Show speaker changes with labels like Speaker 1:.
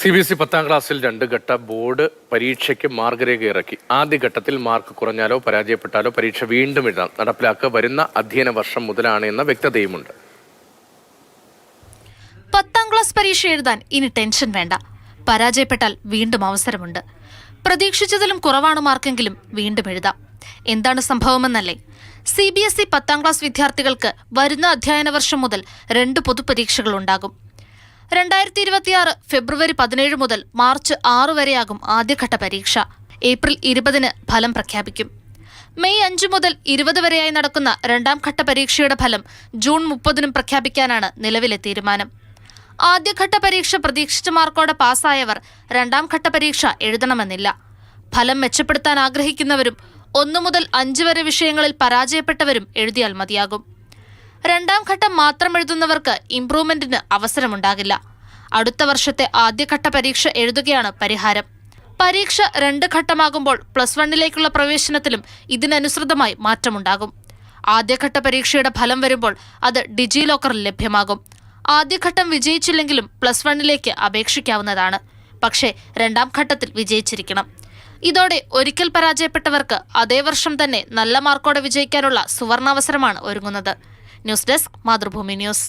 Speaker 1: CBSE 10ാം ക്ലാസ്സിൽ 2 ഘട്ട board പരീക്ഷയ്ക്ക് മാർഗ്ഗരേഖ ഇറക്കി. ആദ്യഘട്ടത്തിൽ മാർക്ക് കുറഞ്ഞാലോ പരാജയപ്പെട്ടാലോ പരീക്ഷ വീണ്ടും എഴുതാം. നടപ്പിലാക്കുക വരുന്ന അധ്യയന വർഷം മുതലാണ് എന്ന വ്യക്തതയുമുണ്ട്.
Speaker 2: 10ാം ക്ലാസ് പരീക്ഷ എഴുതാൻ ഇനി ടെൻഷൻ വേണ്ട. പരാജയപ്പെട്ടാൽ വീണ്ടും അവസരമുണ്ട്. പ്രതീക്ഷിച്ചതിലും കുറവാണ് മാർക്കെങ്കിലും വീണ്ടും എഴുതാം. എന്താണ് സംഭവമെന്നല്ലേ? CBSE 10ാം ക്ലാസ് വിദ്യാർത്ഥികൾക്ക് വരുന്ന അധ്യയന വർഷം മുതൽ 2 പൊതുപരീക്ഷകൾ ഉണ്ടാകും. 2026 ഫെബ്രുവരി 17 മുതൽ മാർച്ച് 6 വരെയാകും ആദ്യഘട്ട പരീക്ഷ. ഏപ്രിൽ 20-ന് ഫലം പ്രഖ്യാപിക്കും. മെയ് 5 മുതൽ 20 വരെയായി നടക്കുന്ന 2ാം ഘട്ട പരീക്ഷയുടെ ഫലം ജൂൺ 30-നും പ്രഖ്യാപിക്കാനാണ് നിലവിലെ തീരുമാനം. ആദ്യഘട്ട പരീക്ഷ പ്രതീക്ഷിച്ച മാർക്കോടെ പാസ്സായവർ 2ാം ഘട്ട പരീക്ഷ എഴുതണമെന്നില്ല. ഫലം മെച്ചപ്പെടുത്താൻ ആഗ്രഹിക്കുന്നവരും 1 മുതൽ 5 വരെ വിഷയങ്ങളിൽ പരാജയപ്പെട്ടവരും എഴുതിയാൽ മതിയാകും. 2ാം ഘട്ടം മാത്രം എഴുതുന്നവർക്ക് ഇംപ്രൂവ്മെന്റിന് അവസരമുണ്ടാകില്ല. അടുത്ത വർഷത്തെ ആദ്യഘട്ട പരീക്ഷ എഴുതുകയാണ് പരിഹാരം. പരീക്ഷ 2 ഘട്ടമാകുമ്പോൾ +1ലേക്കുള്ള പ്രവേശനത്തിലും ഇതിനനുസൃതമായി മാറ്റമുണ്ടാകും. ആദ്യഘട്ട പരീക്ഷയുടെ ഫലം വരുമ്പോൾ അത് ഡിജി ലോക്കറിൽ ലഭ്യമാകും. ആദ്യഘട്ടം വിജയിച്ചില്ലെങ്കിലും +1ലേക്ക് അപേക്ഷിക്കാവുന്നതാണ്. പക്ഷേ 2ാം ഘട്ടത്തിൽ വിജയിച്ചിരിക്കണം. ഇതോടെ ഒരിക്കൽ പരാജയപ്പെട്ടവർക്ക് അതേ വർഷം തന്നെ നല്ല മാർക്കോടെ വിജയിക്കാനുള്ള സുവർണാവസരമാണ് ഒരുങ്ങുന്നത്. News desk, Mathrubhumi news.